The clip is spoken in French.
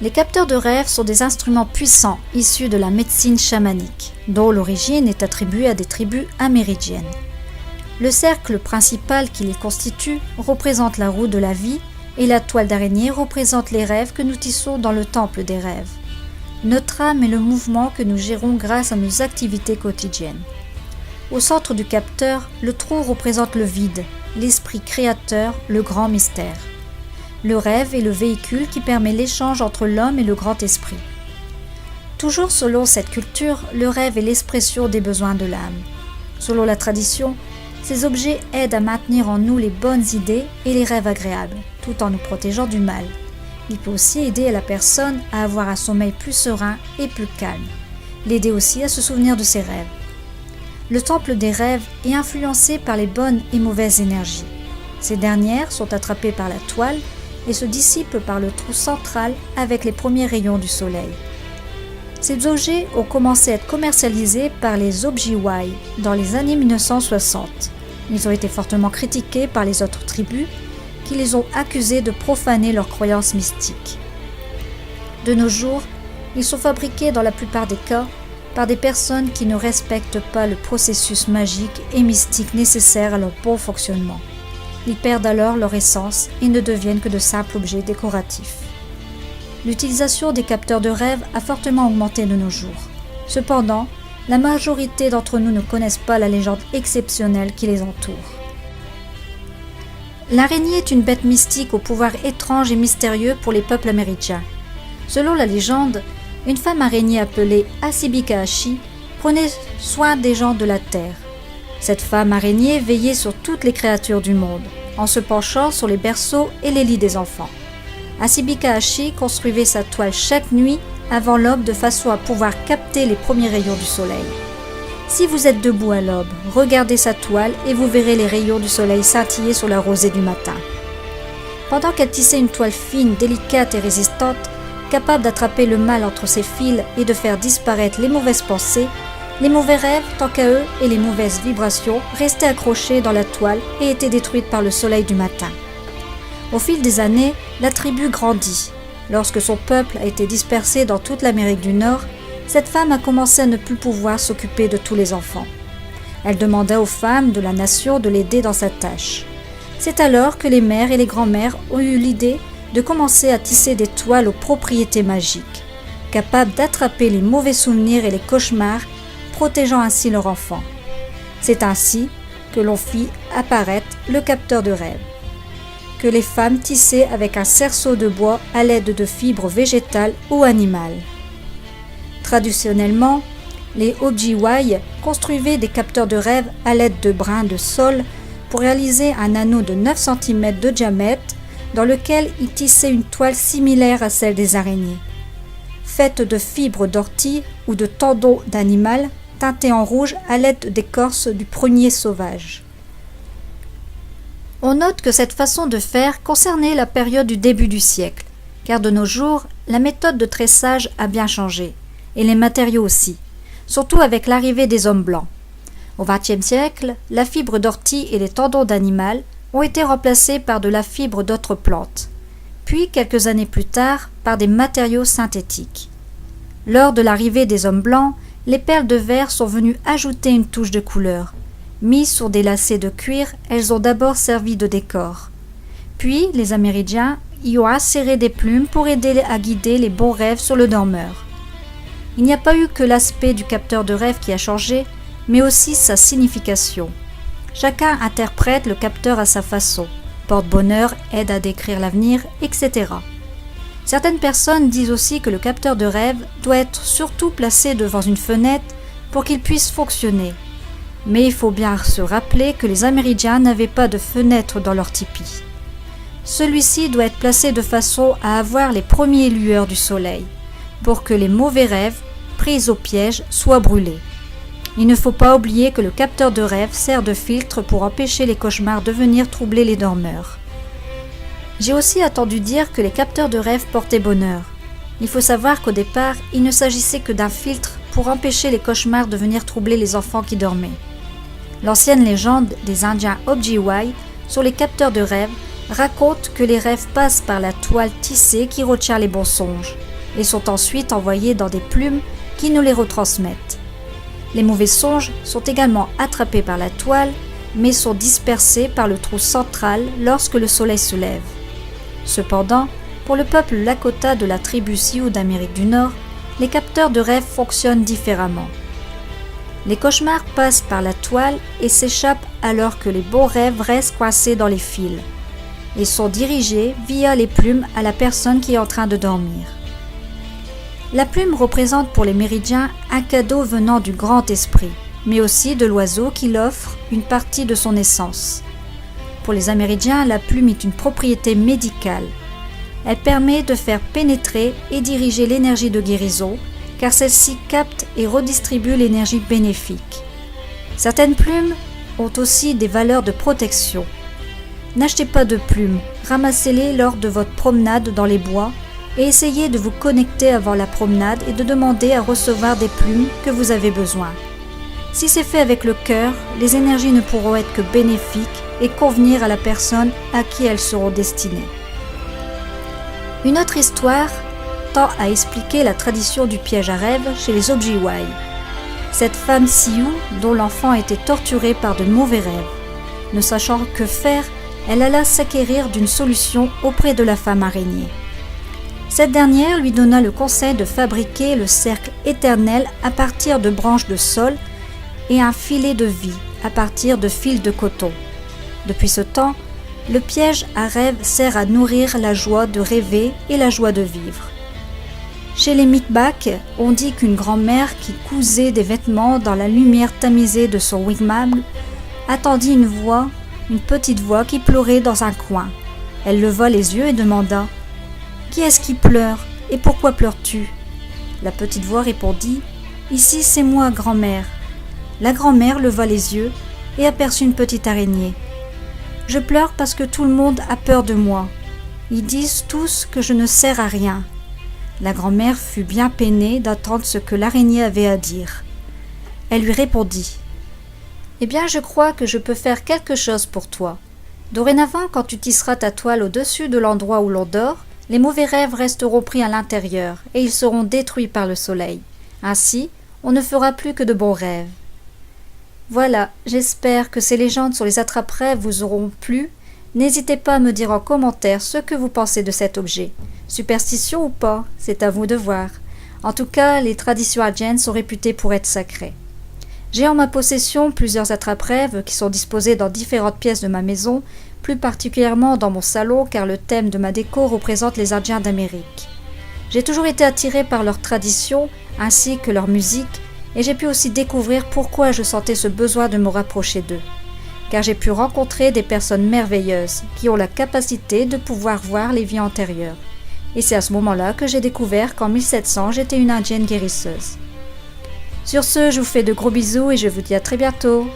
Les capteurs de rêves sont des instruments puissants issus de la médecine chamanique, dont l'origine est attribuée à des tribus amérindiennes. Le cercle principal qui les constitue représente la roue de la vie et la toile d'araignée représente les rêves que nous tissons dans le temple des rêves. Notre âme est le mouvement que nous gérons grâce à nos activités quotidiennes. Au centre du capteur, le trou représente le vide, l'esprit créateur, le grand mystère. Le rêve est le véhicule qui permet l'échange entre l'homme et le grand esprit. Toujours selon cette culture, le rêve est l'expression des besoins de l'âme. Selon la tradition, ces objets aident à maintenir en nous les bonnes idées et les rêves agréables, tout en nous protégeant du mal. Il peut aussi aider la personne à avoir un sommeil plus serein et plus calme, l'aider aussi à se souvenir de ses rêves. Le temple des rêves est influencé par les bonnes et mauvaises énergies. Ces dernières sont attrapées par la toile et se dissipent par le trou central avec les premiers rayons du soleil. Ces objets ont commencé à être commercialisés par les Ojibway dans les années 1960. Ils ont été fortement critiqués par les autres tribus qui les ont accusés de profaner leurs croyances mystiques. De nos jours, ils sont fabriqués dans la plupart des cas par des personnes qui ne respectent pas le processus magique et mystique nécessaire à leur bon fonctionnement. Ils perdent alors leur essence et ne deviennent que de simples objets décoratifs. L'utilisation des capteurs de rêve a fortement augmenté de nos jours. Cependant, la majorité d'entre nous ne connaissent pas la légende exceptionnelle qui les entoure. L'araignée est une bête mystique au pouvoir étrange et mystérieux pour les peuples amérindiens. Selon la légende, une femme araignée appelée Asibikaashi prenait soin des gens de la terre. Cette femme araignée veillait sur toutes les créatures du monde, en se penchant sur les berceaux et les lits des enfants. Asibikaashi construisait sa toile chaque nuit avant l'aube de façon à pouvoir capter les premiers rayons du soleil. Si vous êtes debout à l'aube, regardez sa toile et vous verrez les rayons du soleil scintiller sur la rosée du matin. Pendant qu'elle tissait une toile fine, délicate et résistante, capable d'attraper le mal entre ses fils et de faire disparaître les mauvaises pensées, les mauvais rêves, tant qu'à eux, et les mauvaises vibrations restaient accrochés dans la toile et étaient détruites par le soleil du matin. Au fil des années, la tribu grandit. Lorsque son peuple a été dispersé dans toute l'Amérique du Nord, cette femme a commencé à ne plus pouvoir s'occuper de tous les enfants. Elle demanda aux femmes de la nation de l'aider dans sa tâche. C'est alors que les mères et les grands-mères ont eu l'idée de commencer à tisser des toiles aux propriétés magiques, capables d'attraper les mauvais souvenirs et les cauchemars, protégeant ainsi leur enfant. C'est ainsi que l'on fit apparaître le capteur de rêve, que les femmes tissaient avec un cerceau de bois à l'aide de fibres végétales ou animales. Traditionnellement, les Ojibway construisaient des capteurs de rêve à l'aide de brins de sol pour réaliser un anneau de 9 cm de diamètre dans lequel ils tissaient une toile similaire à celle des araignées, faite de fibres d'ortie ou de tendons d'animal teintés en rouge à l'aide d'écorce du prunier sauvage. On note que cette façon de faire concernait la période du début du siècle, car de nos jours, la méthode de tressage a bien changé, et les matériaux aussi, surtout avec l'arrivée des hommes blancs. Au XXe siècle, la fibre d'ortie et les tendons d'animal ont été remplacés par de la fibre d'autres plantes, puis quelques années plus tard par des matériaux synthétiques. Lors de l'arrivée des hommes blancs, les perles de verre sont venues ajouter une touche de couleur. Mises sur des lacets de cuir, elles ont d'abord servi de décor. Puis, les Amérindiens y ont inséré des plumes pour aider à guider les bons rêves sur le dormeur. Il n'y a pas eu que l'aspect du capteur de rêve qui a changé, mais aussi sa signification. Chacun interprète le capteur à sa façon, porte-bonheur, aide à décrire l'avenir, etc. Certaines personnes disent aussi que le capteur de rêve doit être surtout placé devant une fenêtre pour qu'il puisse fonctionner. Mais il faut bien se rappeler que les Amérindiens n'avaient pas de fenêtre dans leur tipi. Celui-ci doit être placé de façon à avoir les premières lueurs du soleil, pour que les mauvais rêves, pris au piège, soient brûlés. Il ne faut pas oublier que le capteur de rêve sert de filtre pour empêcher les cauchemars de venir troubler les dormeurs. J'ai aussi entendu dire que les capteurs de rêve portaient bonheur. Il faut savoir qu'au départ, il ne s'agissait que d'un filtre pour empêcher les cauchemars de venir troubler les enfants qui dormaient. L'ancienne légende des Indiens Ojibway sur les capteurs de rêve raconte que les rêves passent par la toile tissée qui retient les bons songes. et sont ensuite envoyés dans des plumes qui nous les retransmettent. Les mauvais songes sont également attrapés par la toile, mais sont dispersés par le trou central lorsque le soleil se lève. Cependant, pour le peuple Lakota de la tribu Sioux d'Amérique du Nord, les capteurs de rêves fonctionnent différemment. Les cauchemars passent par la toile et s'échappent alors que les bons rêves restent coincés dans les fils et sont dirigés via les plumes à la personne qui est en train de dormir. La plume représente pour les Méridien un cadeau venant du grand esprit, mais aussi de l'oiseau qui l'offre une partie de son essence. Pour les Amérindiens, la plume est une propriété médicale. Elle permet de faire pénétrer et diriger l'énergie de guérison, car celle-ci capte et redistribue l'énergie bénéfique. Certaines plumes ont aussi des valeurs de protection. N'achetez pas de plumes, ramassez-les lors de votre promenade dans les bois et essayez de vous connecter avant la promenade et de demander à recevoir des plumes que vous avez besoin. Si c'est fait avec le cœur, les énergies ne pourront être que bénéfiques et convenir à la personne à qui elles seront destinées. Une autre histoire tend à expliquer la tradition du piège à rêve chez les Ojibway. Cette femme Sioux, dont l'enfant était torturé par de mauvais rêves. Ne sachant que faire, elle alla s'acquérir d'une solution auprès de la femme araignée. Cette dernière lui donna le conseil de fabriquer le cercle éternel à partir de branches de saule et un filet de vie à partir de fils de coton. Depuis ce temps, le piège à rêve sert à nourrir la joie de rêver et la joie de vivre. Chez les Micmacs, on dit qu'une grand-mère qui cousait des vêtements dans la lumière tamisée de son wigwam attendit une petite voix qui pleurait dans un coin. Elle leva les yeux et demanda « Qui est-ce qui pleure et pourquoi pleures-tu » La petite voix répondit « Ici c'est moi, grand-mère. » La grand-mère leva les yeux et aperçut une petite araignée. « Je pleure parce que tout le monde a peur de moi. Ils disent tous que je ne sers à rien. » La grand-mère fut bien peinée d'entendre ce que l'araignée avait à dire. Elle lui répondit « Eh bien, je crois que je peux faire quelque chose pour toi. Dorénavant, quand tu tisseras ta toile au-dessus de l'endroit où l'on dort, les mauvais rêves resteront pris à l'intérieur et ils seront détruits par le soleil. Ainsi, on ne fera plus que de bons rêves. » Voilà, j'espère que ces légendes sur les attrape-rêves vous auront plu. N'hésitez pas à me dire en commentaire ce que vous pensez de cet objet. Superstition ou pas, c'est à vous de voir. En tout cas, les traditions indiennes sont réputées pour être sacrées. J'ai en ma possession plusieurs attrape-rêves qui sont disposés dans différentes pièces de ma maison, plus particulièrement dans mon salon car le thème de ma déco représente les Indiens d'Amérique. J'ai toujours été attirée par leurs traditions ainsi que leur musique et j'ai pu aussi découvrir pourquoi je sentais ce besoin de me rapprocher d'eux. Car j'ai pu rencontrer des personnes merveilleuses qui ont la capacité de pouvoir voir les vies antérieures. Et c'est à ce moment-là que j'ai découvert qu'en 1700, j'étais une indienne guérisseuse. Sur ce, je vous fais de gros bisous et je vous dis à très bientôt.